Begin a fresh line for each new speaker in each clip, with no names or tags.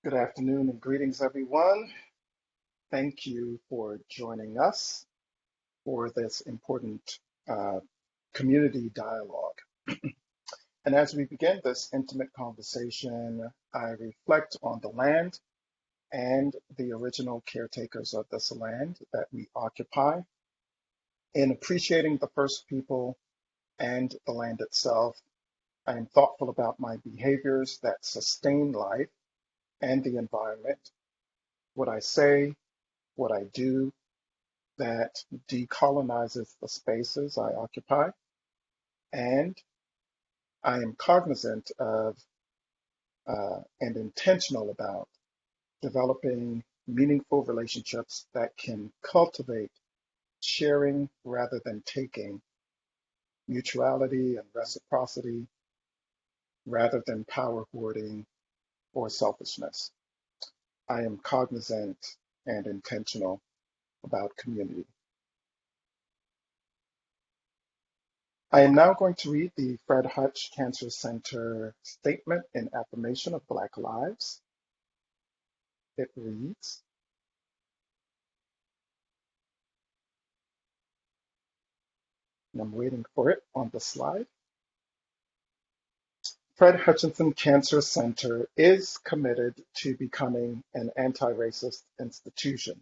Good afternoon and greetings, everyone. Thank you for joining us for this important uh, community dialogue. And as we begin this intimate conversation, I reflect on the land and the original caretakers of this land that we occupy. In appreciating the first people and the land itself, I am thoughtful about my behaviors that sustain life and the environment, what I say, what I do, that decolonizes the spaces I occupy. And I am cognizant of and intentional about developing meaningful relationships that can cultivate sharing rather than taking, mutuality and reciprocity rather than power hoarding or selfishness. I am cognizant and intentional about community. I am now going to read the Fred Hutch Cancer Center Statement in Affirmation of Black Lives. It reads, and I'm waiting for it on the slide. Fred Hutchinson Cancer Center is committed to becoming an anti-racist institution.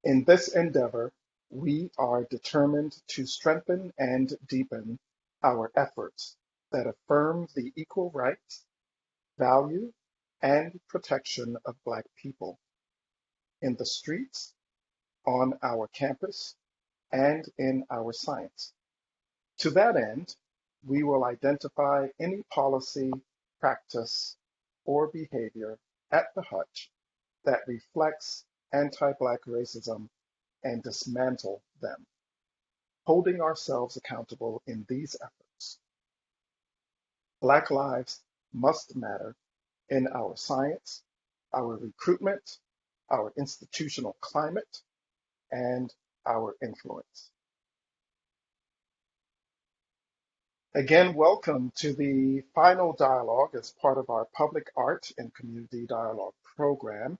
In this endeavor, we are determined to strengthen and deepen our efforts that affirm the equal rights, value, and protection of Black people in the streets, on our campus, and in our science. To that end, we will identify any policy, practice, or behavior at the Hutch that reflects anti-Black racism and dismantle them, holding ourselves accountable in these efforts. Black lives must matter in our science, our recruitment, our institutional climate, and our influence. Again, welcome to the final dialogue as part of our Public Art and Community Dialogue program.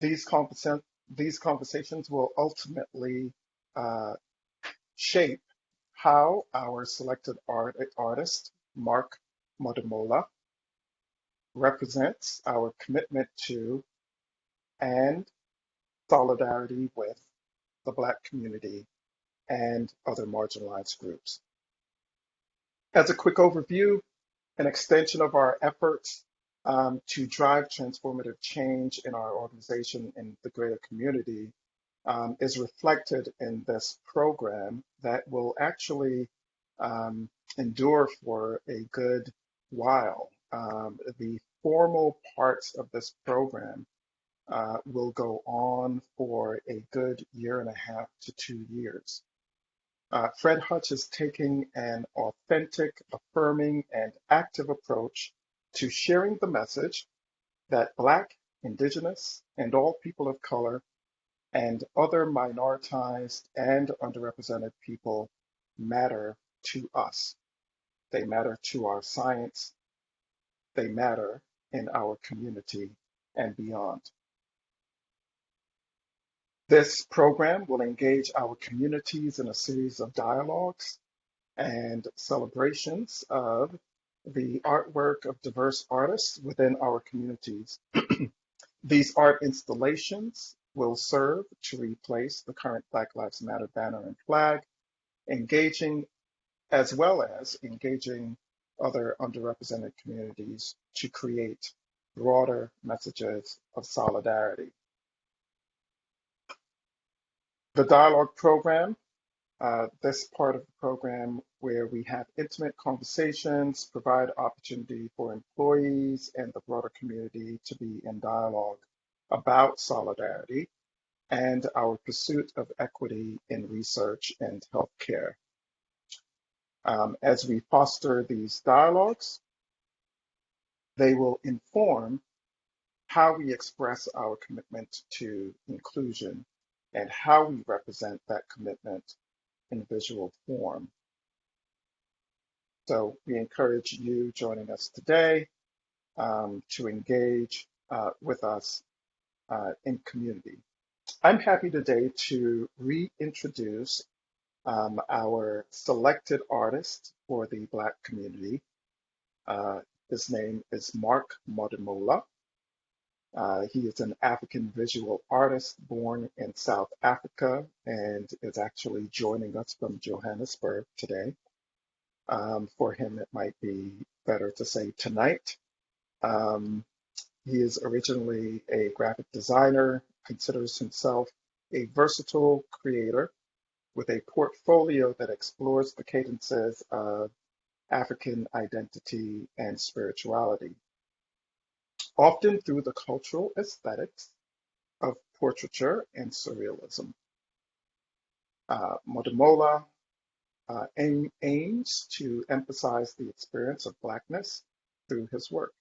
These conversations will ultimately uh, shape how our selected artist, Mark Modimola, represents our commitment to and solidarity with the Black community and other marginalized groups. As a quick overview, an extension of our efforts to drive transformative change in our organization and the greater community is reflected in this program that will actually endure for a good while. The formal parts of this program will go on for a good year and a half to 2 years. Fred Hutch is taking an authentic, affirming, and active approach to sharing the message that Black, Indigenous, and all people of color and other minoritized and underrepresented people matter to us. They matter to our science. They matter in our community and beyond. This program will engage our communities in a series of dialogues and celebrations of the artwork of diverse artists within our communities. These art installations will serve to replace the current Black Lives Matter banner and flag, engaging as well as engaging other underrepresented communities to create broader messages of solidarity. The dialogue program, this part of the program where we have intimate conversations, provide opportunity for employees and the broader community to be in dialogue about solidarity and our pursuit of equity in research and healthcare. As we foster these dialogues, they will inform how we express our commitment to inclusion and how we represent that commitment in visual form. So we encourage you joining us today to engage with us in community. I'm happy today to reintroduce our selected artist for the Black community. Uh, his name is Mark Modimola. He is an African visual artist born in South Africa and is actually joining us from Johannesburg today. For him, it might be better to say tonight. Um, he is originally a graphic designer, considers himself a versatile creator with a portfolio that explores the cadences of African identity and spirituality, often through the cultural aesthetics of portraiture and surrealism. Modimola aims to emphasize the experience of Blackness through his work.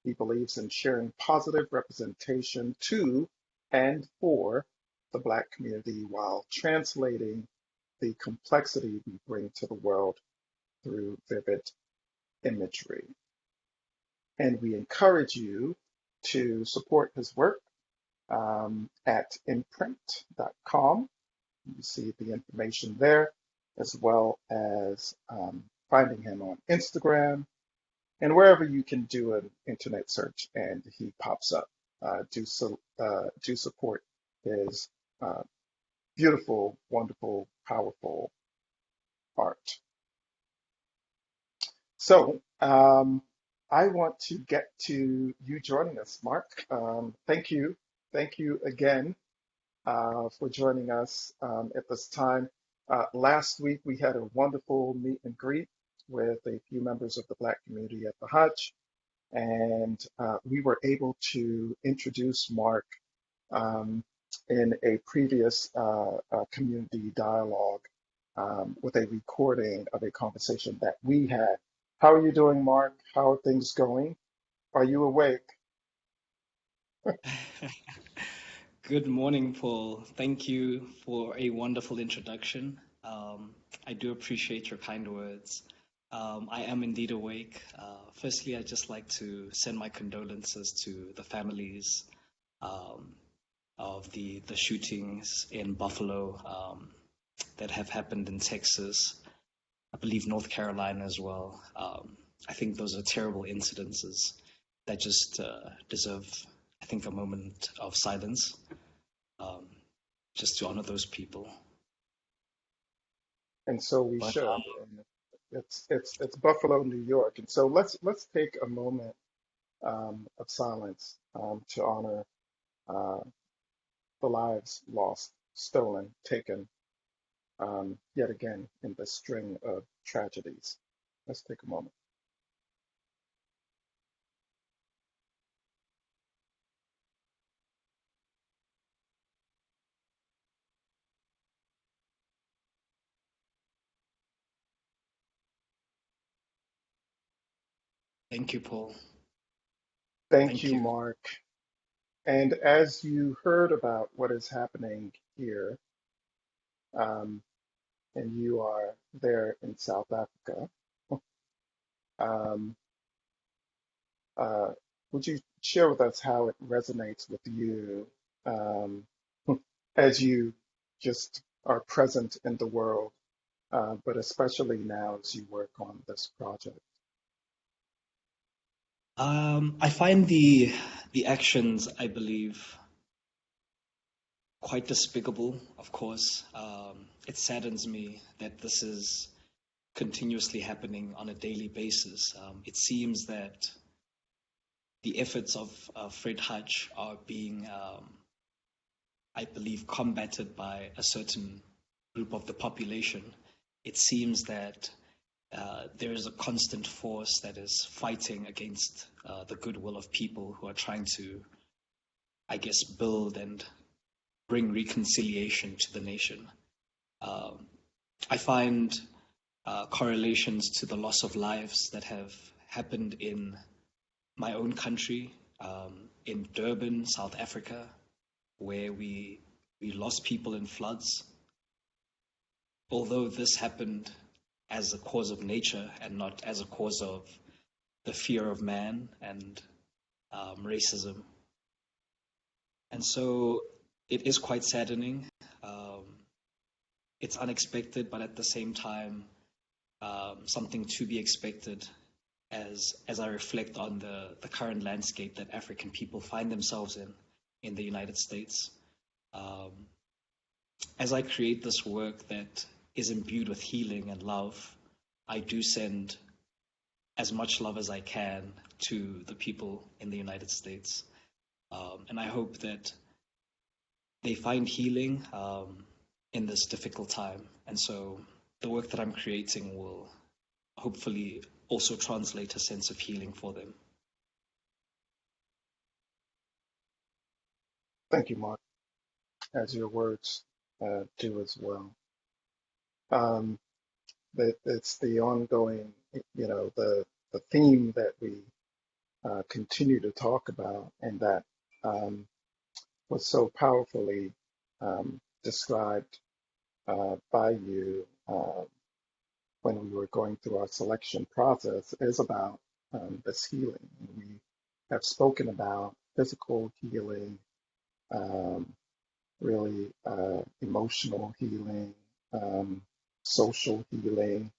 He believes in sharing positive representation to and for the Black community while translating the complexity we bring to the world through vivid imagery. And we encourage you to support his work at imprint.com. You see the information there, as well as finding him on Instagram and wherever you can do an internet search and he pops up. Do support his uh, beautiful, wonderful, powerful art. So I want to get to you joining us, Mark. Thank you. Thank you again for joining us at this time. Last week, we had a wonderful meet and greet with a few members of the Black community at the Hutch, and we were able to introduce Mark um, in a previous community dialogue with a recording of a conversation that we had. How are you doing, Mark? How are things going? Are you awake?
Good morning, Paul. Thank you for a wonderful introduction. I do appreciate your kind words. I am indeed awake. Firstly, I'd just like to send my condolences to the families um, of the shootings in Buffalo that have happened in Texas. I believe North Carolina as well. I think those are terrible incidences that just deserve, I think, a moment of silence, um, just to honor those people.
And so we
But
should. And it's Buffalo, New York. And so let's take a moment of silence to honor uh, the lives lost, stolen, taken yet again in this string of tragedies. Let's take a moment.
thank you, Paul.
Thank
Thank
you,
you.
Mark. And as you heard about what is happening here, um, and you are there in South Africa, um, uh, would you share with us how it resonates with you um, as you just are present in the world, but especially now as you work on this project?
I find the actions, I believe, quite despicable. Of course, it saddens me that this is continuously happening on a daily basis. It seems that the efforts of Fred Hutch are being, I believe, combated by a certain group of the population. It seems that there is a constant force that is fighting against the goodwill of people who are trying to, I guess, build and bring reconciliation to the nation. Um, I find correlations to the loss of lives that have happened in my own country, in Durban, South Africa, where we lost people in floods. Although this happened as a cause of nature and not as a cause of the fear of man and racism. And so it is quite saddening. Um, it's unexpected, but at the same time, something to be expected as I reflect on the current landscape that African people find themselves in the United States. Um, as I create this work that is imbued with healing and love, I do send as much love as I can to the people in the United States. And I hope that they find healing in this difficult time. And so the work that I'm creating will hopefully also translate a sense of healing for them.
Thank you, Mark, as your words do as well. Um, it's the ongoing, the theme that we continue to talk about, and that was so powerfully described by you when we were going through our selection process, is about this healing. We have spoken about physical healing, um, really emotional healing, social healing,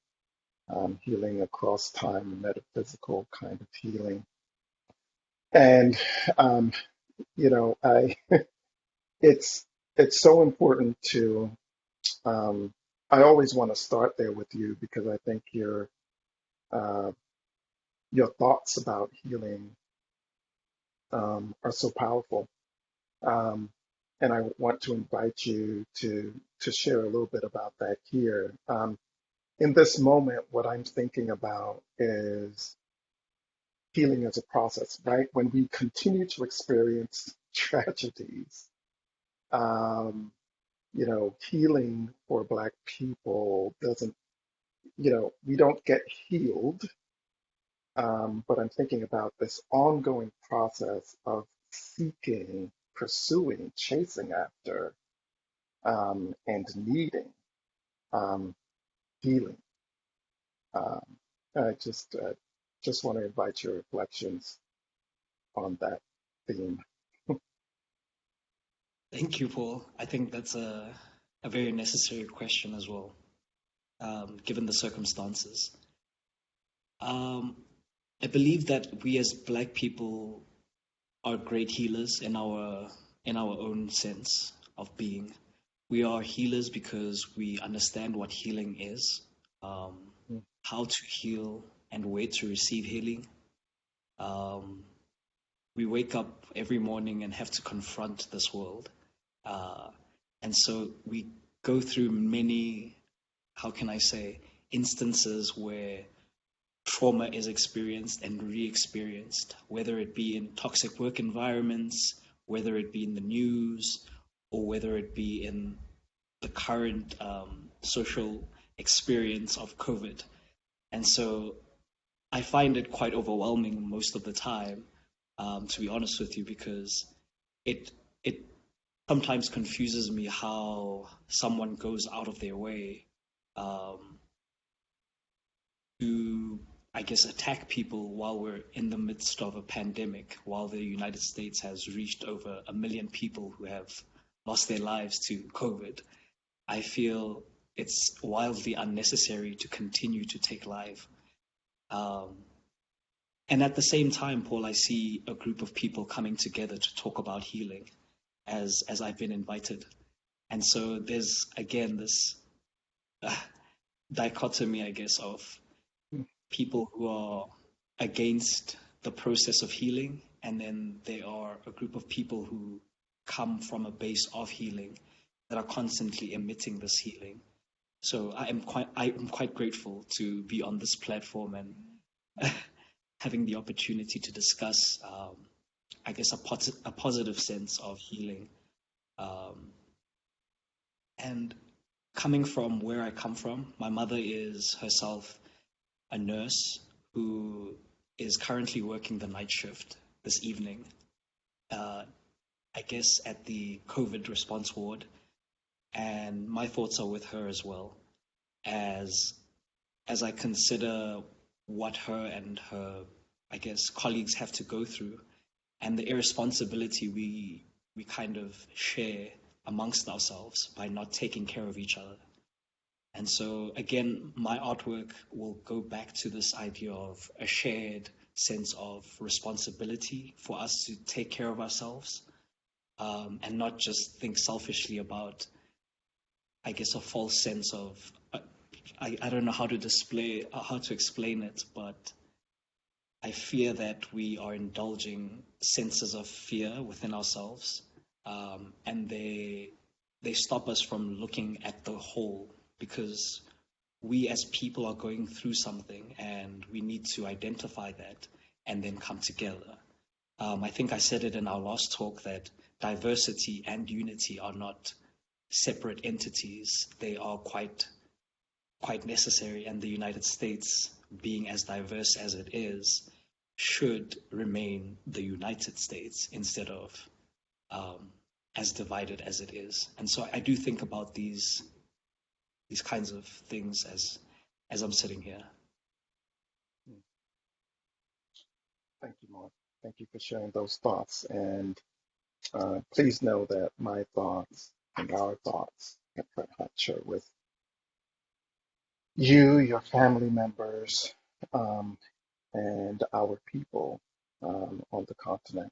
healing across time, metaphysical kind of healing. And um, I it's it's so important to um, I always want to start there with you because I think uh, your thoughts about healing are so powerful. Um, and I want to invite you to share a little bit about that here. In this moment, what I'm thinking about is healing as a process, right? When we continue to experience tragedies, um, healing for Black people doesn't, we don't get healed. But I'm thinking about this ongoing process of seeking, pursuing, chasing after, and needing um, healing. Um, I just want to invite your reflections on that theme.
Thank you, Paul. I think that's a very necessary question as well, given the circumstances. Um, I believe that we as Black people are great healers in our own sense of being. We are healers because we understand what healing is, um, how to heal, and where to receive healing. Um, we wake up every morning and have to confront this world. Uh, and so we go through many, how can I say, instances where trauma is experienced and re-experienced, whether it be in toxic work environments, whether it be in the news, or whether it be in the current social experience of COVID. And so I find it quite overwhelming most of the time, to be honest with you, because it it sometimes confuses me how someone goes out of their way um, to, I guess, attack people while we're in the midst of a pandemic, while the United States has reached over 1 million people who have lost their lives to COVID. I feel it's wildly unnecessary to continue to take life. Um, and at the same time, Paul, I see a group of people coming together to talk about healing as I've been invited. And so there's again this uh, dichotomy, I guess, of people who are against the process of healing, and then there are a group of people who come from a base of healing that are constantly emitting this healing. So I am quite grateful to be on this platform and having the opportunity to discuss, I guess, a positive sense of healing. Um, and coming from where I come from, my mother is herself a nurse who is currently working the night shift this evening, uh, I guess at the COVID response ward. And my thoughts are with her as well, as as I consider what her and her I guess, colleagues have to go through, and the irresponsibility we kind of share amongst ourselves by not taking care of each other. And so, again, my artwork will go back to this idea of a shared sense of responsibility for us to take care of ourselves, and not just think selfishly about, I guess, a false sense of, I don't know how to explain it, but I fear that we are indulging senses of fear within ourselves, and they stop us from looking at the whole, because we as people are going through something and we need to identify that and then come together. I think I said it in our last talk that diversity and unity are not separate entities. They are quite necessary, and the United States, being as diverse as it is, should remain the United States instead of as divided as it is. And so I do think about these kinds of things as I'm sitting here.
Thank you, Mark. Thank you for sharing those thoughts. And please know that my thoughts and our thoughts at Fred Hutch are with you, your family members, um, and our people on the continent.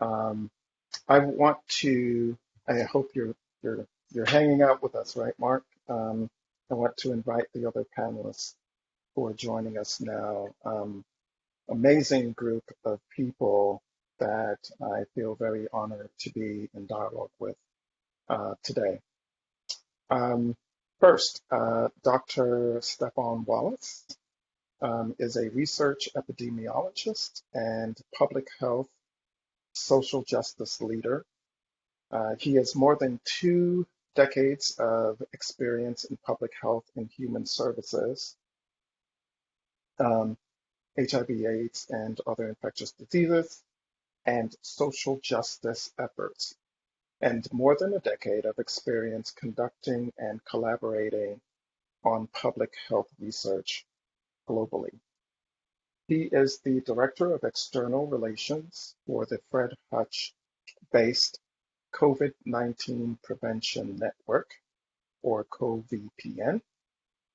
Um, I want to. I hope you're hanging out with us, right, Mark? I want to invite the other panelists who are joining us now. Amazing group of people that I feel very honored to be in dialogue with today. First, Dr. Stefan Wallace is a research epidemiologist and public health social justice leader. He has more than 2 decades of experience in public health and human services, HIV/AIDS, and other infectious diseases, and social justice efforts, and more than a decade of experience conducting and collaborating on public health research globally. He is the Director of External Relations for the Fred Hutch-based COVID-19 Prevention Network, or CoVPN,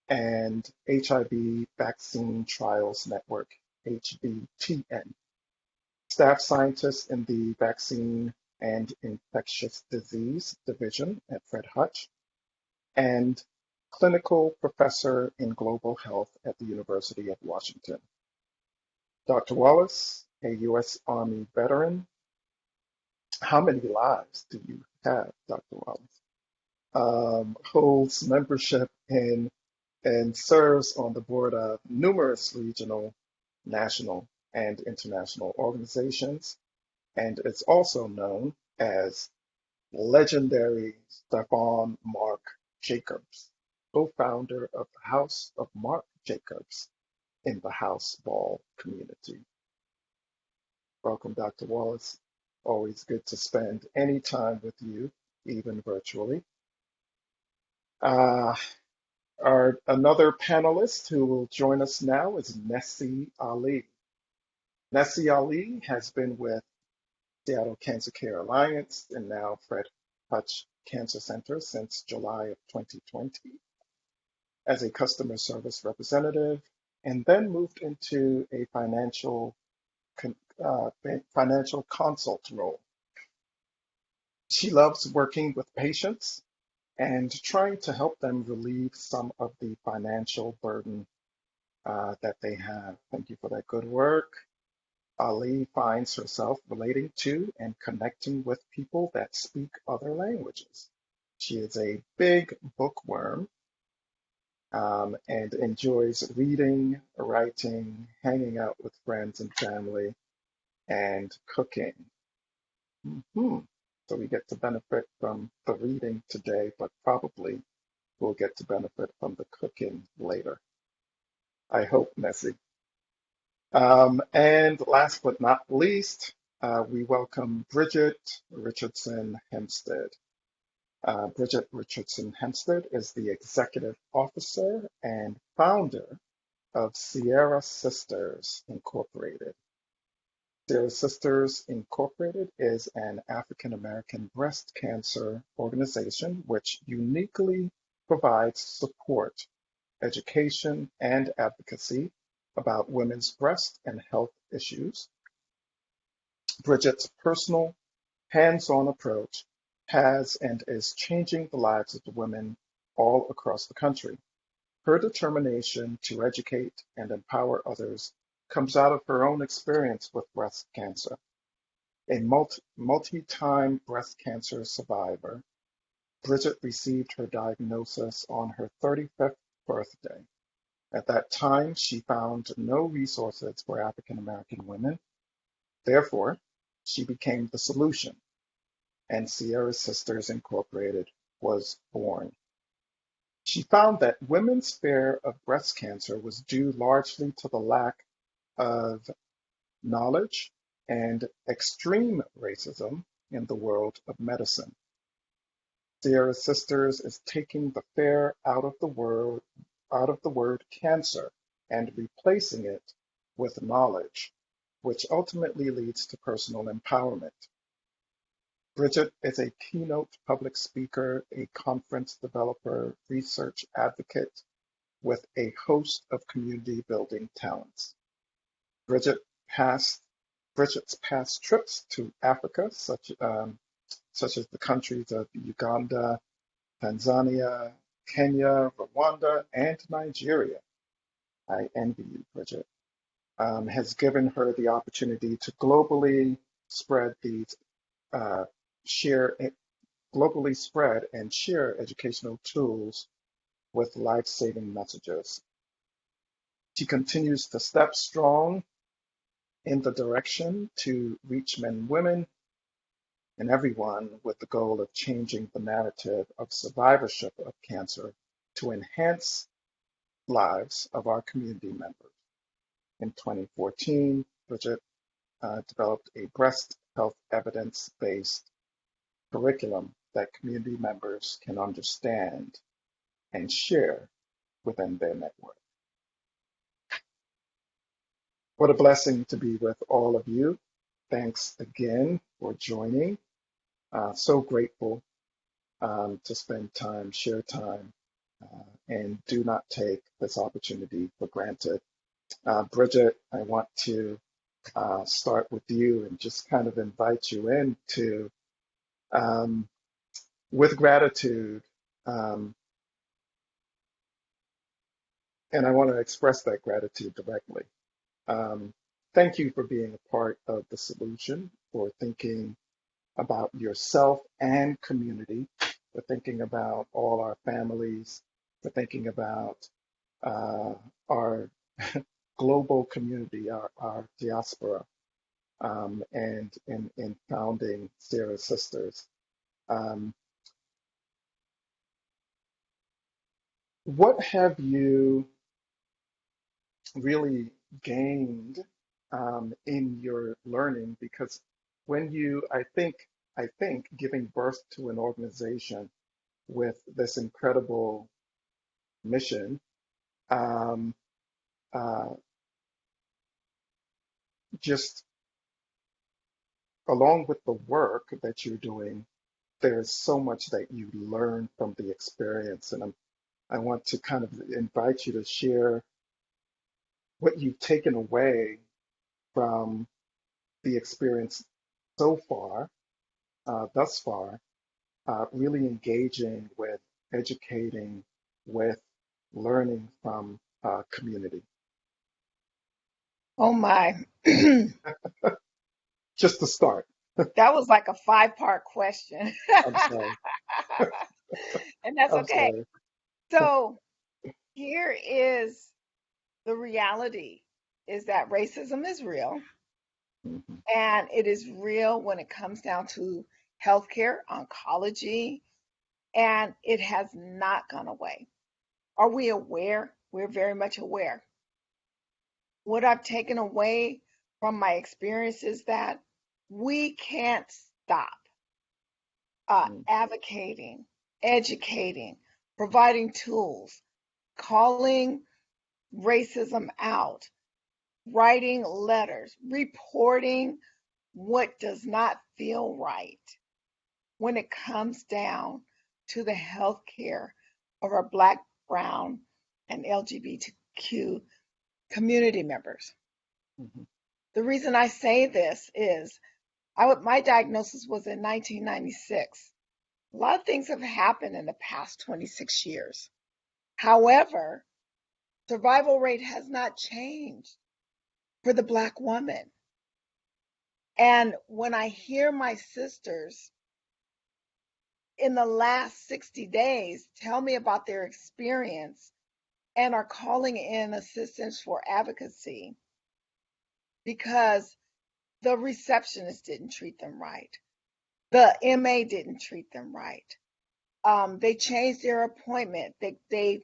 and HIV Vaccine Trials Network, HVTN. Staff scientist in the Vaccine and Infectious Disease Division at Fred Hutch, and clinical professor in global health at the University of Washington. Dr. Wallace, a U.S. Army veteran. How many lives do you have, Dr. Wallace? Holds membership in and serves on the board of numerous regional, national, and international organizations, and is also known as legendary Stefan Mark Jacobs, co-founder of the House of Mark Jacobs in the house ball community. Welcome, Dr. Wallace. Always good to spend any time with you, even virtually. Another panelist who will join us now is Nessie Ali. Nessie Ali has been with Seattle Cancer Care Alliance and now Fred Hutch Cancer Center since July of 2020 as a customer service representative, and then moved into a financial consult role. She loves working with patients and trying to help them relieve some of the financial burden that they have. Thank you for that good work. Ali finds herself relating to and connecting with people that speak other languages. She is a big bookworm and enjoys reading, writing, hanging out with friends and family, and cooking. Mhm. So we get to benefit from the reading today, but probably we'll get to benefit from the cooking later. I hope, Nessie. And last but not least, we welcome Bridget Richardson Hempstead. Bridget Richardson Hempstead is the executive officer and founder of Sierra Sisters Incorporated. Sierra Sisters Incorporated is an African American breast cancer organization which uniquely provides support, education, and advocacy about women's breast and health issues. Bridget's personal, hands-on approach has and is changing the lives of the women all across the country. Her determination to educate and empower others comes out of her own experience with breast cancer. A multi-time breast cancer survivor, Bridget received her diagnosis on her 35th birthday. At that time, she found no resources for African American women. Therefore, she became the solution, and Sierra Sisters Incorporated was born. She found that women's fear of breast cancer was due largely to the lack of knowledge and extreme racism in the world of medicine. Sierra Sisters is taking the fear out of the word cancer and replacing it with knowledge, which ultimately leads to personal empowerment. Bridget is a keynote public speaker, a conference developer, research advocate with a host of community building talents. Bridget past, Bridget's past trips to Africa, such as the countries of Uganda, Tanzania, Kenya, Rwanda, and Nigeria, I envy you, Bridget, has given her the opportunity to spread these, uh, share, globally spread and share educational tools with life-saving messages. She continues to step strong in the direction to reach men, women, and everyone with the goal of changing the narrative of survivorship of cancer to enhance lives of our community members. In 2014, Bridget developed a breast health evidence-based curriculum that community members can understand and share within their network. What a blessing to be with all of you. Thanks again for joining. So grateful to spend time, share time, and do not take this opportunity for granted. Bridget, I want to start with you and just kind of invite you into, um, with gratitude, um, and I want to express that gratitude directly. Um, Thank you for being a part of the solution, for thinking about yourself and community, for thinking about all our families, for thinking about uh, our global community, our diaspora, and in founding Sierra Sisters. Um, what have you really gained in your learning? Because when you, I think giving birth to an organization with this incredible mission, um, uh, just along with the work that you're doing, there's so much that you learn from the experience. And I want to kind of invite you to share what you've taken away from the experience so far, thus far, really engaging with, educating with, learning from community.
Oh my. That
Just to start.
was like a five-part question.
I'm sorry.
And that's
I'm
okay.
sorry.
So here is the reality is that racism is real,
Mhm.
and it is real when it comes down to healthcare, oncology, and it has not gone away. Are we aware? We're very much aware. What I've taken away from my experience is that we can't stop
Mhm.
advocating, educating, providing tools, calling racism out, writing letters, reporting what does not feel right when it comes down to the health care of our Black, Brown, and LGBTQ community members.
Mhm.
The reason I say this is my diagnosis was in 1996. A lot of things have happened in the past 26 years. However, survival rate has not changed for the Black woman. And when I hear my sisters in the last 60 days tell me about their experience and are calling in assistance for advocacy because the receptionist didn't treat them right, the MA didn't treat them right. They changed their appointment. They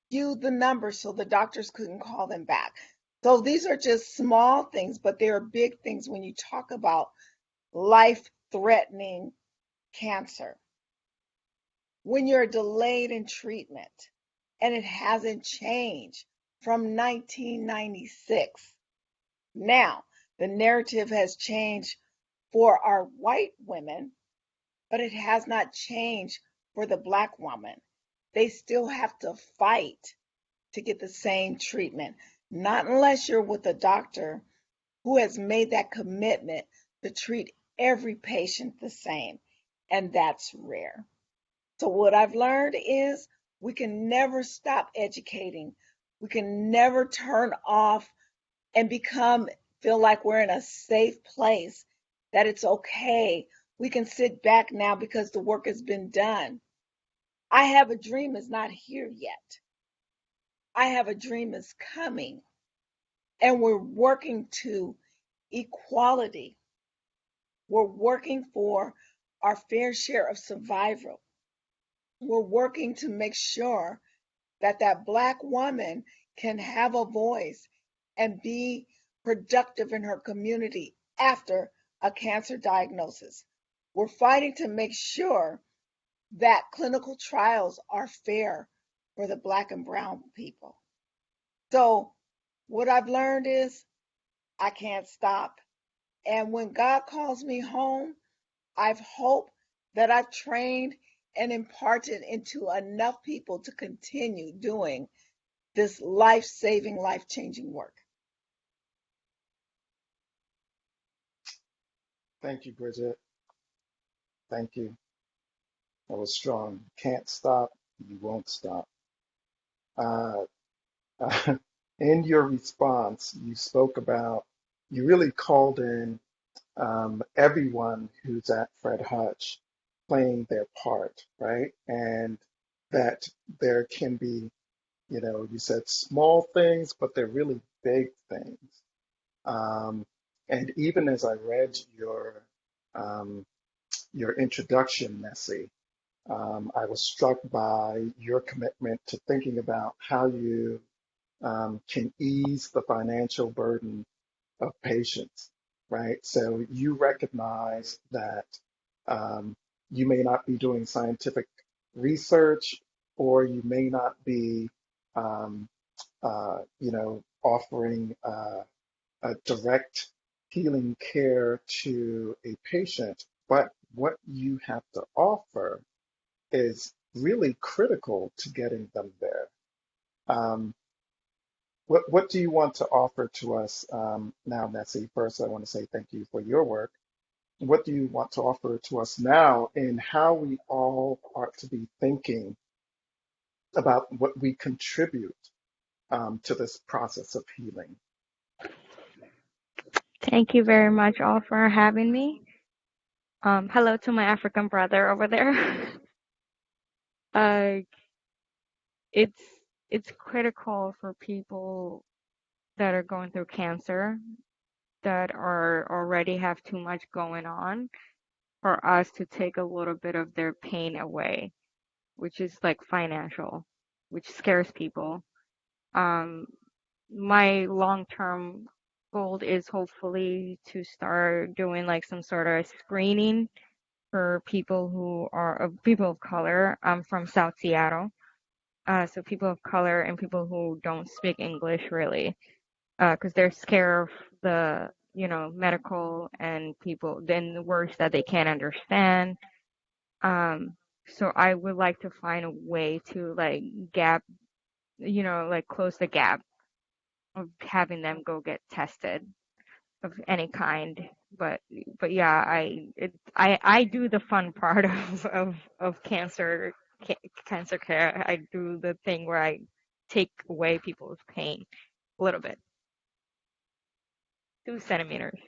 skewed the number so the doctors couldn't call them back. So these are just small things, but they are big things when you talk about life-threatening cancer. When you're delayed in treatment and it hasn't changed from 1996. Now, the narrative has changed for our white women, but it has not changed for the Black woman. They still have to fight to get the same treatment, not unless you're with a doctor who has made that commitment to treat every patient the same, and that's rare. So what I've learned is we can never stop educating. We can never turn off and feel like we're in a safe place, that it's okay. We can sit back now because the work has been done. I have a dream is not here yet. I have a dream is coming. And we're working to equality. We're working for our fair share of survival. We're working to make sure that that Black woman can have a voice and be productive in her community after a cancer diagnosis. We're fighting to make sure that clinical trials are fair for the Black and Brown people. So what I've learned is I can't stop. And when God calls me home, I've hoped that I've trained and imparted into enough people to continue doing this life-saving, life-changing work.
Thank you, Bridget. Thank you. That was strong. Can't stop. You won't stop. Uh, in your response, you really called in everyone who's at Fred Hutch playing their part, right? And that there can be, you said small things, but they're really big things. Um, and even as I read um, your introduction, Nessie, I was struck by your commitment to thinking about how you can ease the financial burden of patients, right? So you recognize that um, you may not be doing scientific research, or you may not be, um, offering a direct healing care to a patient, but what you have to offer is really critical to getting them there. Um, what do you want to offer to us now, Nessie? First, I want to say thank you for your work. What do you want to offer to us now in how we all ought to be thinking about what we contribute to this process of healing?
Thank you very much all for having me. Hello to my African brother over there. uh, it's it's critical for people that are going through cancer, that are already have too much going on, for us to take a little bit of their pain away, which is like financial, which scares people. Um, my long-term goal is hopefully to start doing like some sort of screening for people who are people of color. I'm from South Seattle. So people of color and people who don't speak English really, because they're scared of the, medical and people, then the words that they can't understand. So I would like to find a way to like close the gap of having them go get tested of any kind. But yeah, I do the fun part of cancer care. I do the thing where I take away people's pain a little bit, 2 centimeters.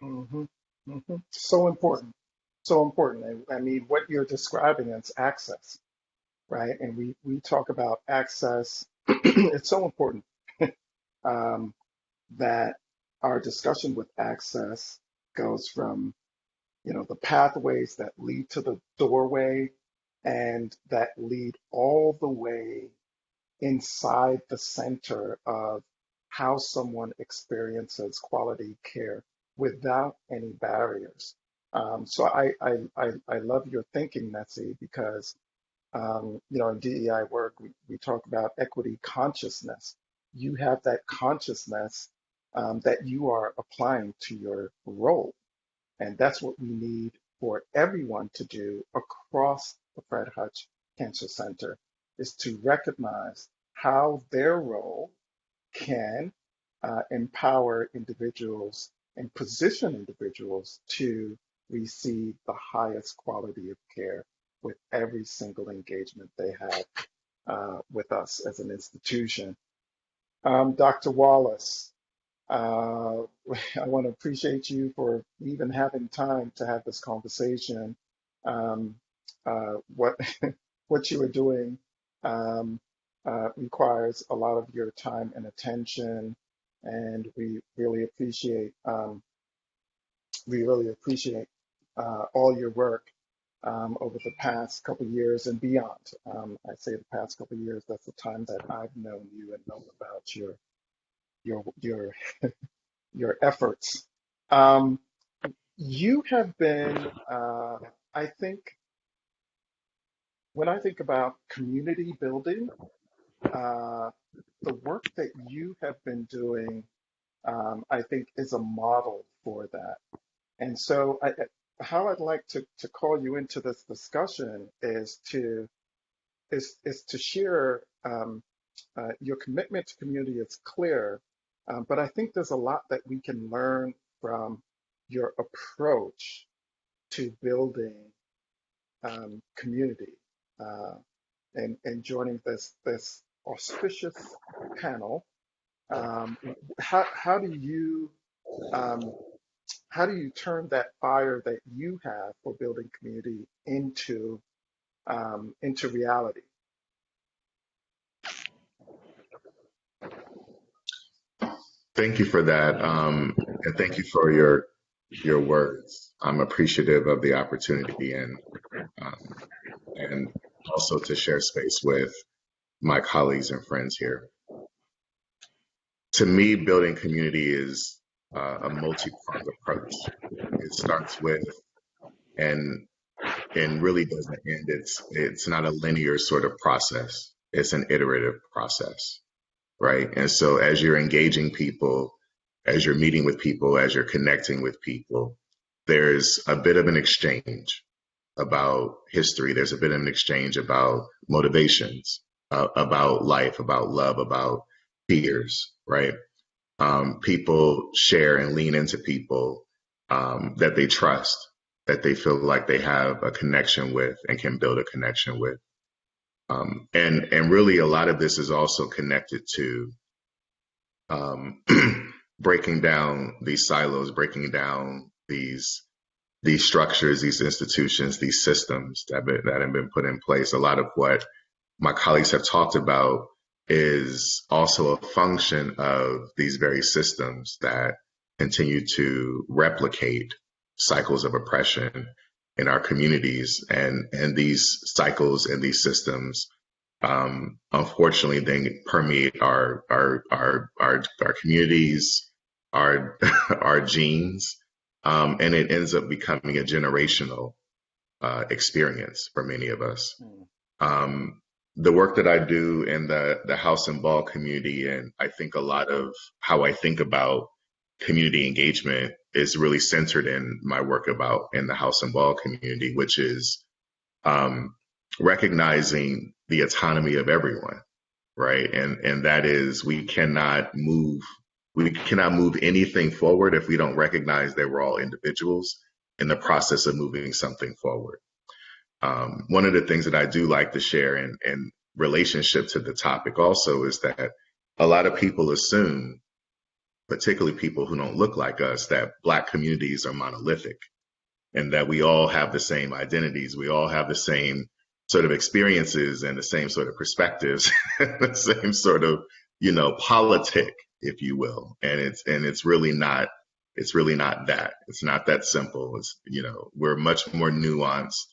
Hmm. Hmm. So important. So important. And I mean, what you're describing is access, right? And we talk about access. It's so important um, that our discussion with access goes from, the pathways that lead to the doorway and that lead all the way inside the center of how someone experiences quality care without any barriers. So I love your thinking, Nessie, because in DEI work, we talk about equity consciousness. You have that consciousness that you are applying to your role. And that's what we need for everyone to do across the Fred Hutch Cancer Center is to recognize how their role can empower individuals and position individuals to receive the highest quality of care with every single engagement they have with us as an institution. Dr. Wallace, uh, I want to appreciate you for even having time to have this conversation. What what you are doing requires a lot of your time and attention, and we really appreciate all your work over the past couple of years and beyond. I say the past couple of years. That's the time that I've known you and known about your your efforts. Um, you have been, I think, when I think about community building, uh, the work that you have been doing, I think, is a model for that. And so, how I'd like to call you into this discussion is to share your commitment to community is clear, but I think there's a lot that we can learn from your approach to building community and joining this auspicious panel. Um, how do you um, how do you turn that fire that you have for building community into reality?
Thank you for that, and thank you for your words. I'm appreciative of the opportunity um, and also to share space with my colleagues and friends here. To me, building community is a multi-pronged approach. It starts with and and really doesn't end. It's not a linear sort of process. It's an iterative process, right? And so as you're engaging people, as you're meeting with people, as you're connecting with people, there's a bit of an exchange about history. There's a bit of an exchange about motivations, about life, about love, about fears, right? People share and lean into people that they trust, that they feel like they have a connection with and can build a connection with. And really, a lot of this is also connected to um, breaking down these silos, breaking down these structures, these institutions, these systems that have been put in place. A lot of what my colleagues have talked about is also a function of these very systems that continue to replicate cycles of oppression in our communities, and these cycles and these systems unfortunately then permeate our communities, our our genes, and it ends up becoming a generational experience for many of us.
Mm.
Um, the work that I do in the house and ball community, and I think a lot of how I think about community engagement is really centered in my work about in the house and ball community, which is um, recognizing the autonomy of everyone, right? And that is we cannot move anything forward if we don't recognize that we're all individuals in the process of moving something forward. One of the things that I do like to share in relationship to the topic also is that a lot of people assume, particularly people who don't look like us, that Black communities are monolithic and that we all have the same identities. We all have the same sort of experiences and the same sort of perspectives, the same sort of, politic, if you will. And it's really not that. It's not that simple. We're much more nuanced.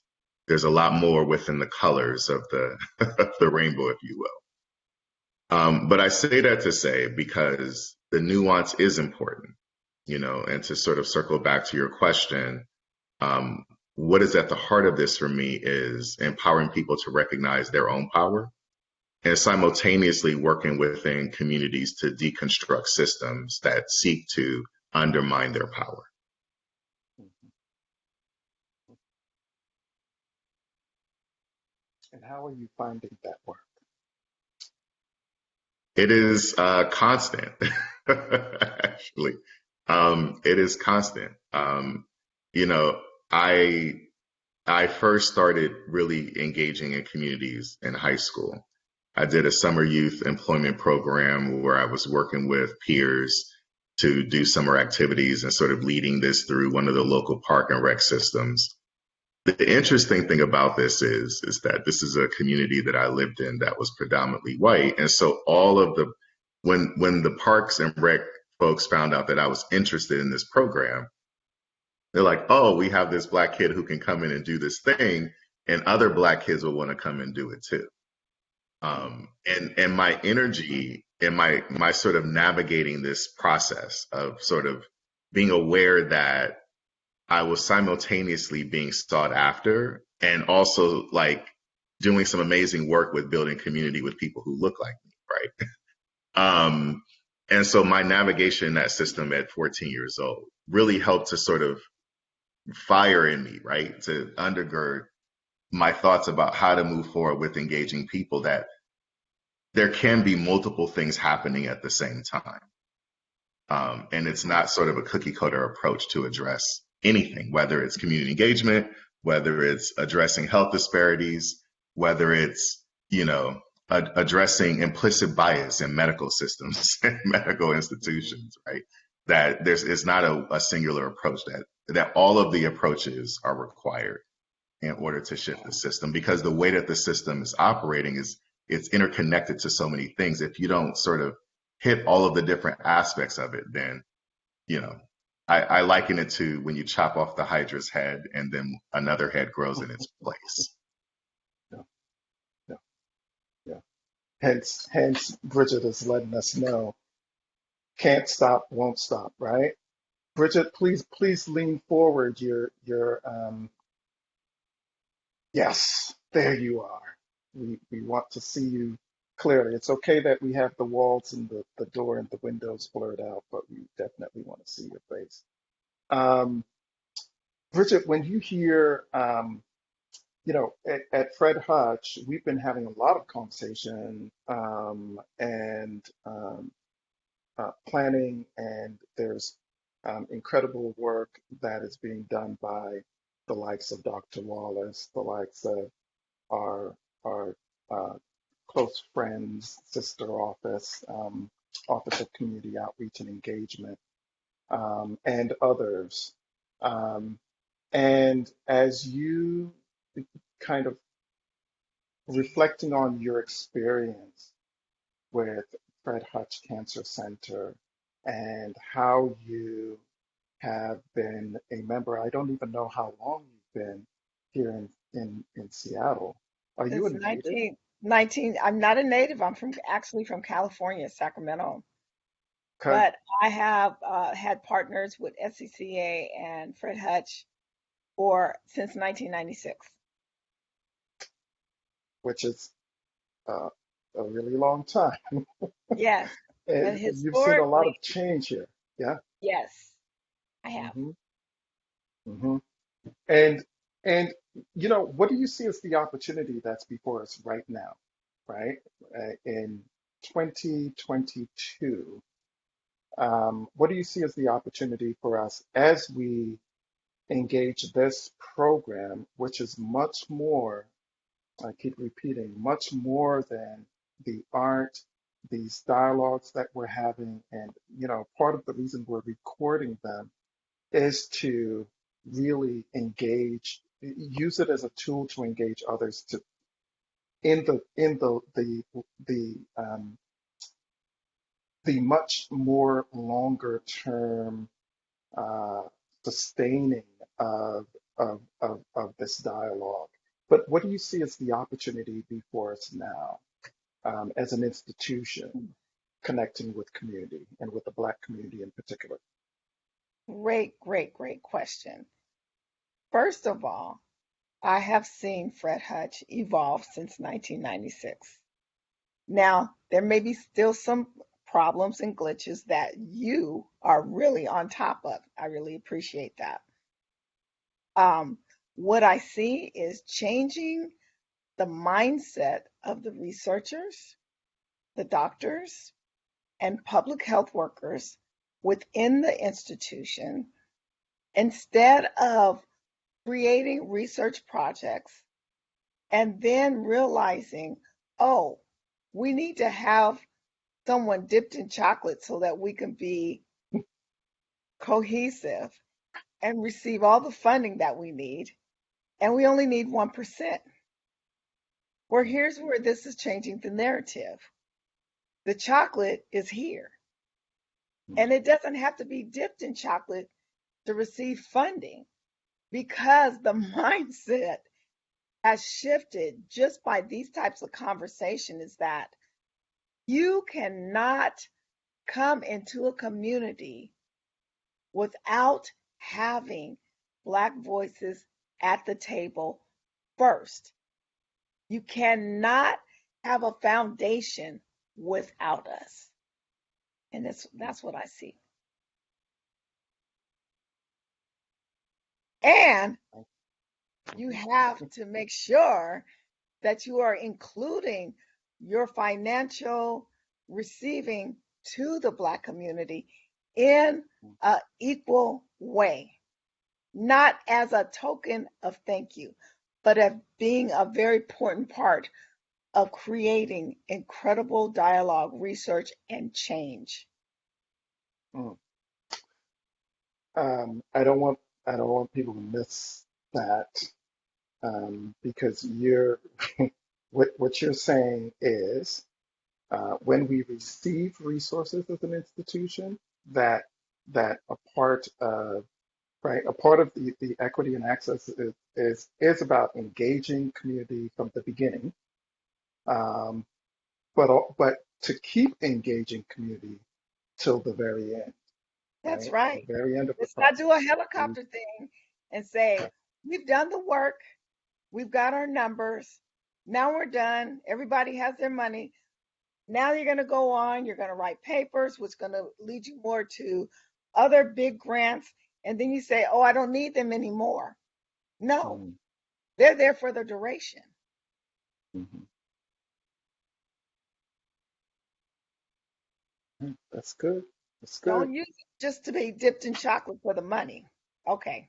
There's a lot more within the colors of the of the rainbow, if you will. But I say that to say because the nuance is important, and to sort of circle back to your question, um, what is at the heart of this for me is empowering people to recognize their own power and simultaneously working within communities to deconstruct systems that seek to undermine their power.
And how are you finding that work?
It is constant, actually. It is constant. You know, I I first started really engaging in communities in high school. I did a summer youth employment program where I was working with peers to do summer activities and sort of leading this through one of the local park and rec systems. The interesting thing about this is that this is a community that I lived in that was predominantly white. And so all of the when the parks and rec folks found out that I was interested in this program, they're like, oh, we have this Black kid who can come in and do this thing, and other Black kids will want to come and do it too. And my energy and my sort of navigating this process of sort of being aware that I was simultaneously being sought after and also like doing some amazing work with building community with people who look like me, right? And so my navigation in that system at 14 years old really helped to sort of fire in me, right? To undergird my thoughts about how to move forward with engaging people, that there can be multiple things happening at the same time. And it's not sort of a cookie cutter approach to address anything, whether it's community engagement, whether it's addressing health disparities, whether it's, addressing implicit bias in medical systems and medical institutions, right? That it's not a singular approach, that all of the approaches are required in order to shift the system, because the way that the system is operating is it's interconnected to so many things. If you don't sort of hit all of the different aspects of it, then, you know, I liken it to when you chop off the hydra's head and then another head grows in its place.
Yeah, yeah, yeah. Hence, Bridget is letting us know, can't stop, won't stop, right? Bridget, please lean forward. Yes, there you are. We want to see you clearly. It's okay that we have the walls and the door and the windows blurred out, but we definitely want to see your face. Um, Bridget, when you hear, at Fred Hutch, we've been having a lot of conversation and planning, and there's incredible work that is being done by the likes of Dr. Wallace, the likes of our uh, close friends, sister office, Office of Community Outreach and Engagement, and others. Um, and as you kind of reflecting on your experience with Fred Hutch Cancer Center and how you have been a member, I don't even know how long you've been here in Seattle. Are you a
Since
native?
1919, I'm not a native. I'm actually from California, Sacramento.
Okay,
But I have had partners with SCCA and Fred Hutch for since 1996.
which is uh, a really long time.
Yes. But
And you've seen a lot
historically,
of change here. Yeah.
yes, I have.
Hmm. Hmm. And and what do you see as the opportunity that's before us right now, right? In 2022, what do you see as the opportunity for us as we engage this program, which is much more, I keep repeating, much more than the art, these dialogues that we're having, and part of the reason we're recording them is to really engage, use it as a tool to engage others to in the much more longer term uh, sustaining of this dialogue. But what do you see as the opportunity before us now, as an institution connecting with community and with the Black community in particular?
Great, great, great question. First of all, I have seen Fred Hutch evolve since 1996. Now, there may be still some problems and glitches that you are really on top of. I really appreciate that. Um, what I see is changing the mindset of the researchers, the doctors, and public health workers within the institution instead of creating research projects and then realizing, oh, we need to have someone dipped in chocolate so that we can be cohesive and receive all the funding that we need. And we only need 1%. Where here's where this is changing the narrative. The chocolate is here, and it doesn't have to be dipped in chocolate to receive funding because the mindset has shifted just by these types of conversation is that you cannot come into a community without having Black voices at the table first. You cannot have a foundation without us. And that's what I see. And you have to make sure that you are including your financial receiving to the Black community in an equal way, not as a token of thank you, but as being a very important part of creating incredible dialogue, research, and change.
Mm. I don't want people to miss that, because what you're saying is, when we receive resources as an institution, that a part of, right, a part of the equity and access is about engaging community from the beginning, um, but to keep engaging community till the very end,
That's
right, the
right.
very end of the
Let's not
process.
do a
And
helicopter thing and say, we've done the work, we've got our numbers, now we're done, everybody has their money. Now you're going to go on, you're going to write papers, which is going to lead you more to other big grants. And then you say, oh, I don't need them anymore. No,
mm,
they're there for the duration.
mhm. That's good. That's good.
Don't use it just to be dipped in chocolate for the money. Okay.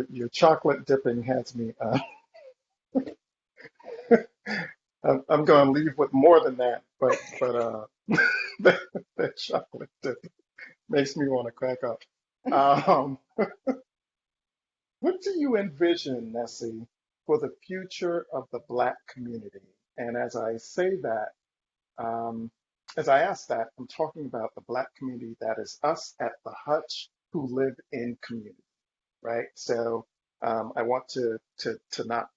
Your chocolate dipping has me. I'm going to leave with more than that, but that, that chocolate dip makes me want to crack up. Um, what do you envision, Nessie, for the future of the Black community? And as I say that, um, as I ask that, I'm talking about the Black community that is us at the Hutch who live in community, right? So I want to not.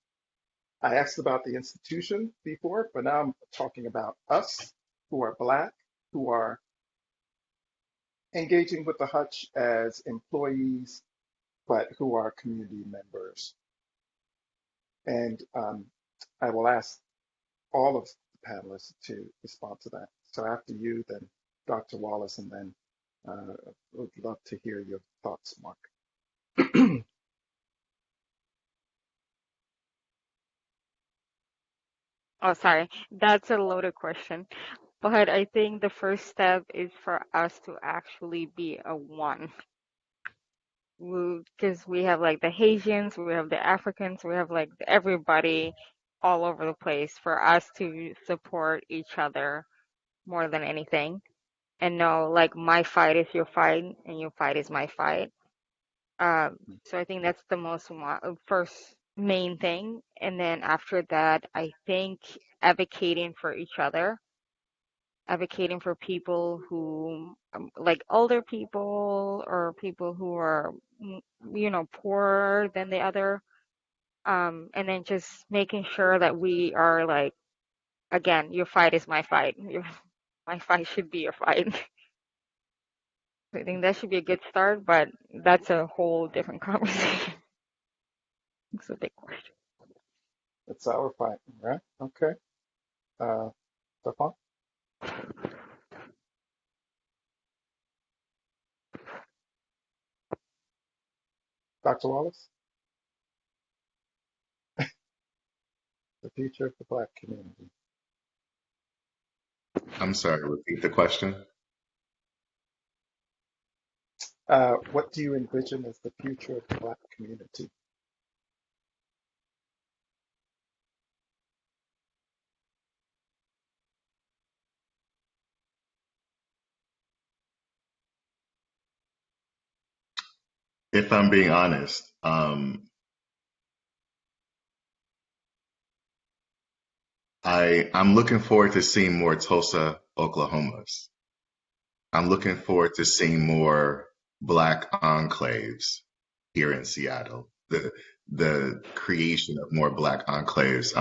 I asked about the institution before, but now I'm talking about us who are Black, who are engaging with the Hutch as employees, but who are community members. And I will ask all of the panelists to respond to that. So after you, then Dr. Wallace, and then would love to hear your thoughts, Mark.
Oh, sorry. That's a loaded question. But I think the first step is for us to actually be a one. Because we have like the Haitians, we have the Africans, we have like everybody all over the place for us to support each other more than anything. And know like my fight is your fight and your fight is my fight. So I think that's the first main thing. And then after that, I think advocating for each other, advocating for people who, like older people or people who are, poorer than the other. And then just making sure that we are like, again, your fight is my fight. My fight should be your fight. I think that should be a good start, but that's a whole different conversation. It's a big question.
It's our fight, right? Okay. Stefan, Dr. Wallace, the future of the Black community.
I'm sorry, repeat the question.
What do you envision as the future of the Black community?
If I'm being honest, I'm looking forward to seeing more Tulsa, Oklahomas. I'm looking forward to seeing more Black enclaves here in Seattle. The creation of more Black enclaves.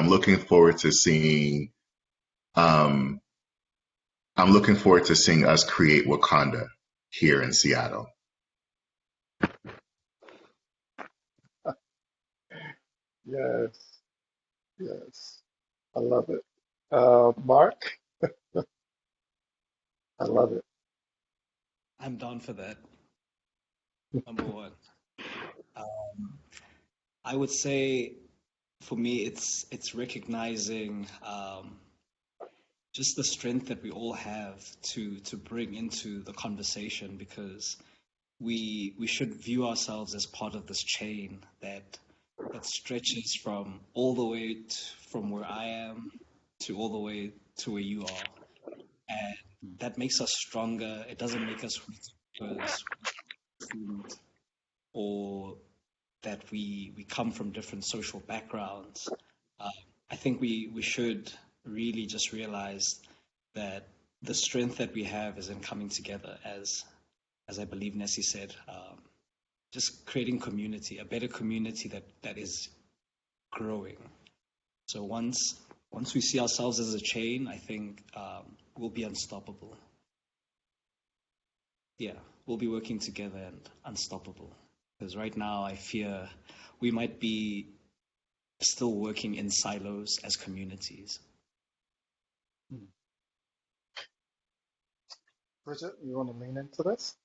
Um, I'm looking forward to seeing us create Wakanda here in Seattle.
Yes, yes. I love it. Mark, I love it.
I'm down for that. Number one. Um, I would say for me, it's recognizing just the strength that we all have to bring into the conversation, because we should view ourselves as part of this chain that stretches from all the way from where I am to all the way to where you are, and that makes us stronger. It doesn't make us weak because food or that we come from different social backgrounds. Uh, I think we should really just realize that the strength that we have is in coming together, as I believe Nessie said, just creating community, a better community that is growing. So once we see ourselves as a chain, I think we'll be unstoppable. Yeah, we'll be working together and unstoppable. Because right now, I fear we might be still working in silos as communities.
Hmm. Bridget, you want to lean into this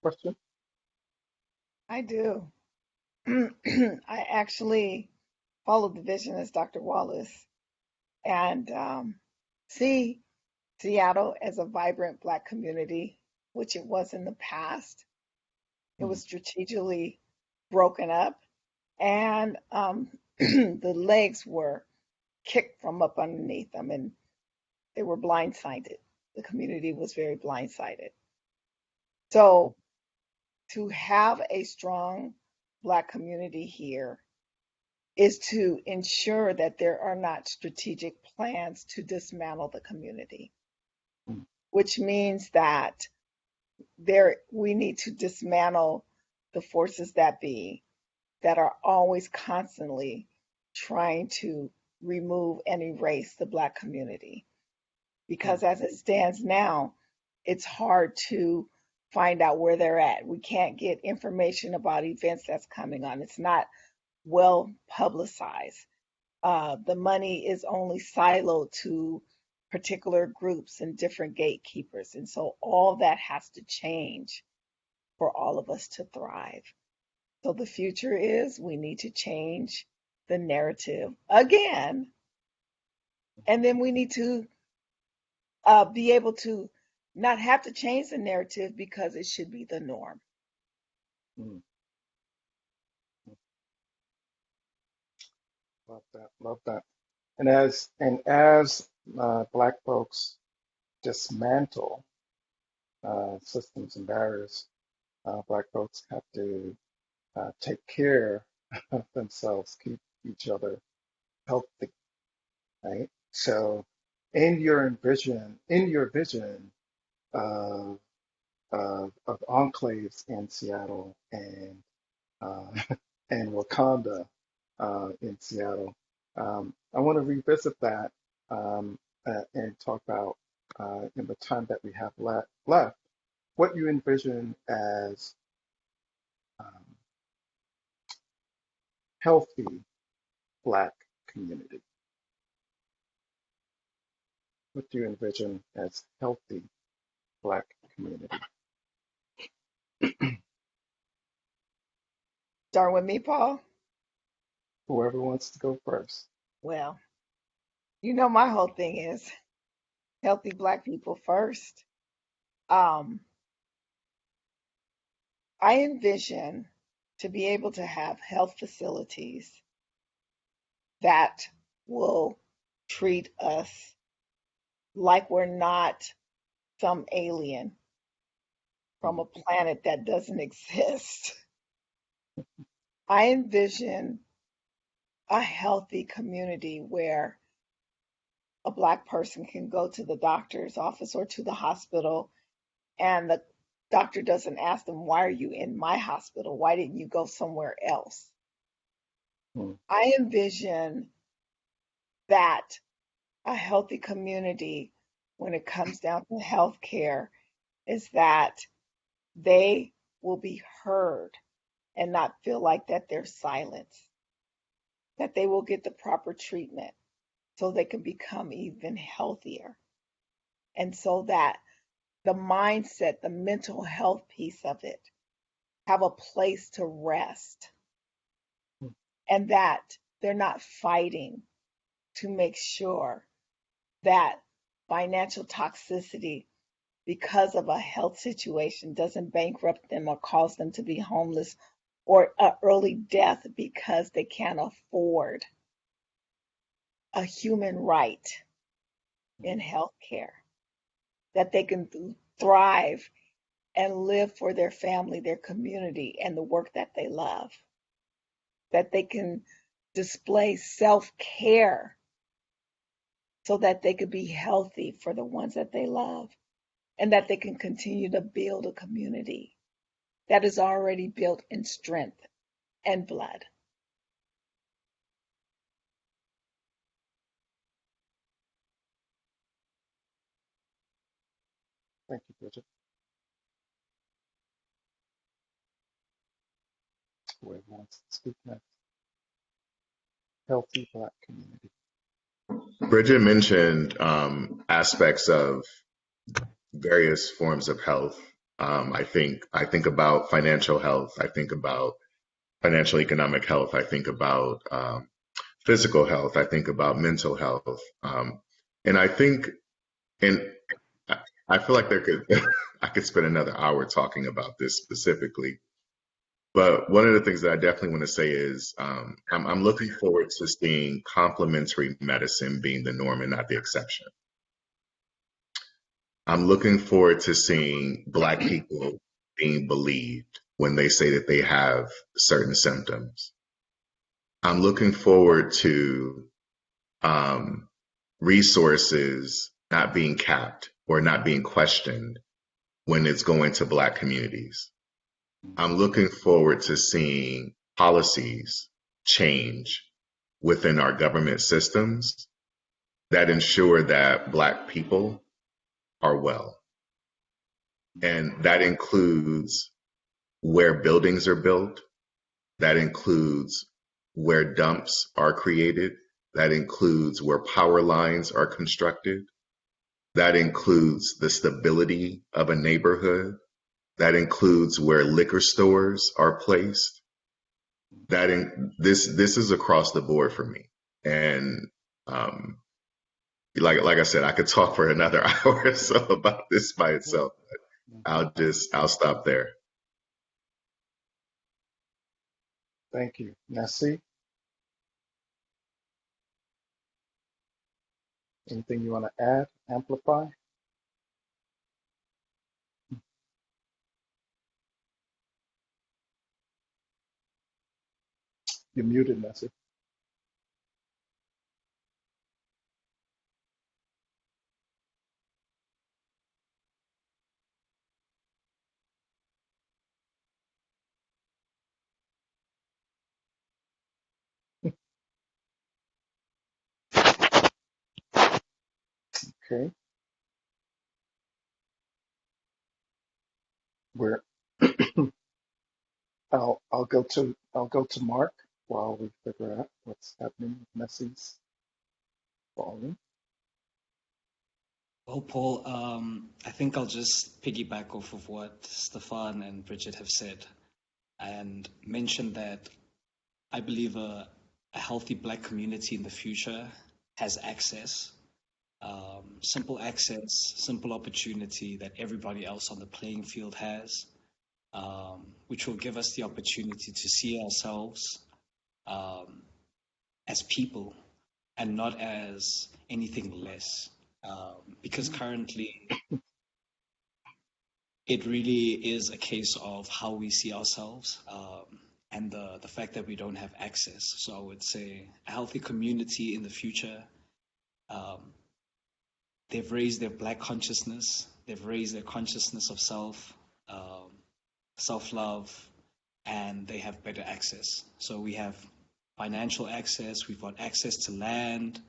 question?
I do. I actually followed the vision as Dr. Wallace and see Seattle as a vibrant Black community, which it was in the past. It
Hmm.
was strategically broken up, and the legs were kicked from up underneath them, and they were blindsided. The community was very blindsided. So to have a strong Black community here is to ensure that there are not strategic plans to dismantle the community,
Hmm.
which means that there we need to dismantle the forces that be that are always constantly trying to remove and erase the Black community.
Hmm.
Because as it stands now, it's hard to find out where they're at. We can't get information about events that's coming on. It's not well publicized. the money is only siloed to particular groups and different gatekeepers. And so all that has to change for all of us to thrive. So the future is we need to change the narrative again. And then we need to be able to not have to change the narrative because it should be the norm.
Mm, love that. Love that. And as Black folks dismantle systems and barriers, Black folks have to take care of themselves, keep each other healthy, right? So, in your vision of of enclaves in Seattle uh, and Wakanda in Seattle, I want to revisit that and talk about in the time that we have left what you envision as um, healthy Black community. What do you envision as healthy Black community?
Start with me, Paul.
Whoever wants to go first.
Well, my whole thing is healthy Black people first. Um, I envision to be able to have health facilities that will treat us like we're not some alien from a planet that doesn't exist. I envision a healthy community where a Black person can go to the doctor's office or to the hospital and the doctor doesn't ask them, why are you in my hospital? Why didn't you go somewhere else?
Hmm.
I envision that a healthy community, when it comes down to healthcare, is that they will be heard and not feel like that they're silenced, that they will get the proper treatment so they can become even healthier. And so that the mindset, the mental health piece of it, have a place to rest and that they're not fighting to make sure that financial toxicity because of a health situation doesn't bankrupt them or cause them to be homeless or an early death because they can't afford a human right in healthcare, that they can thrive and live for their family, their community, and the work that they love, that they can display self care so that they could be healthy for the ones that they love, and that they can continue to build a community that is already built in strength and blood.
Thank you, Bridget. Whoever wants to speak next. Healthy Black community.
Bridget mentioned aspects of various forms of health. I think about financial health. I think about financial economic health. I think about physical health. I think about mental health. And I think, and I feel like I could spend another hour talking about this specifically. But one of the things that I definitely want to say is I'm looking forward to seeing complementary medicine being the norm and not the exception. I'm looking forward to seeing Black people being believed when they say that they have certain symptoms. I'm looking forward to um, resources not being capped or not being questioned when it's going to Black communities. I'm looking forward to seeing policies change within our government systems that ensure that Black people are well. And that includes where buildings are built, that includes where dumps are created, That includes where power lines are constructed. That includes the stability of a neighborhood. That includes where liquor stores are placed. This is across the board for me. And um, like I said, I could talk for another hour or so about this by itself.
Mhm.
I'll stop there.
Thank you. Nessie, anything you want to add, amplify? You're muted, Nessie. Okay, we're I'll go to Mark while we figure out what's happening with Nessie's volume.
Well, Paul, I think I'll just piggyback off of what Stefan and Bridget have said and mention that I believe a healthy Black community in the future has access, simple access, simple opportunity that everybody else on the playing field has, which will give us the opportunity to see ourselves um, as people and not as anything less. Because currently, it really is a case of how we see ourselves and the fact that we don't have access. So I would say a healthy community in the future, um, they've raised their Black consciousness, they've raised their consciousness of self, um, self love, and they have better access. So we have financial access, we've got access to land,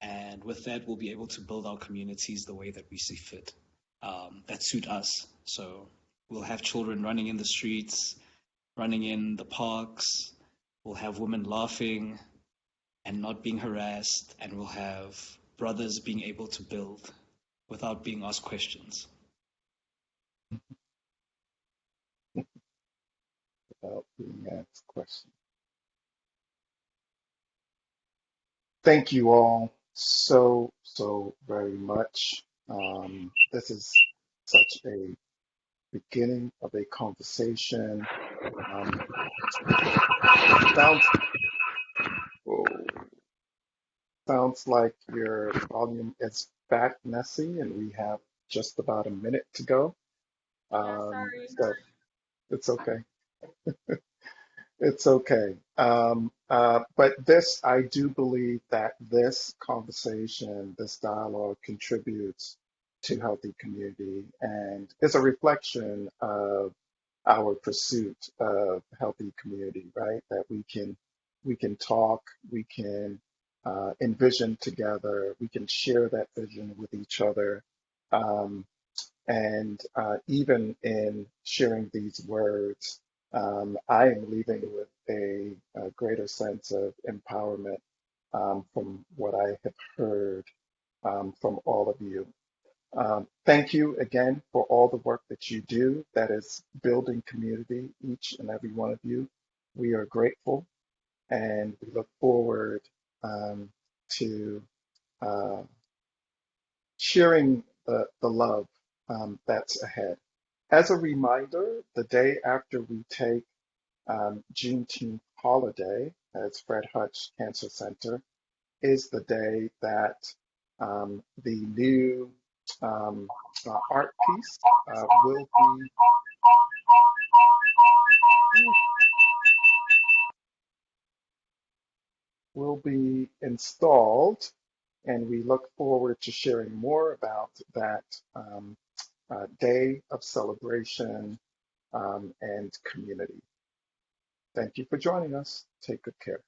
and with that, we'll be able to build our communities the way that we see fit, that suit us. So we'll have children running in the streets, running in the parks. We'll have women laughing and not being harassed, and we'll have brothers being able to build without being asked questions.
Without being asked questions. Thank you all so very much. This is such a beginning of a conversation. Um, sounds oh, sounds like your volume is back, Nessie, and we have just about a minute to go.
Yeah, sorry.
So it's okay. It's okay. But this, I do believe that this conversation, this dialogue contributes to healthy community and is a reflection of our pursuit of healthy community, right? That we can talk, we can envision together, we can share that vision with each other. Um, and even in sharing these words, I am leaving with a greater sense of empowerment from what I have heard from all of you. Thank you again for all the work that you do that is building community, each and every one of you. We are grateful and we look forward to uh, sharing the love that's ahead. As a reminder, the day after we take Juneteenth holiday as Fred Hutch Cancer Center is the day that the new um, art piece will be installed, and we look forward to sharing more about that day of celebration and community. Thank you for joining us. Take good care.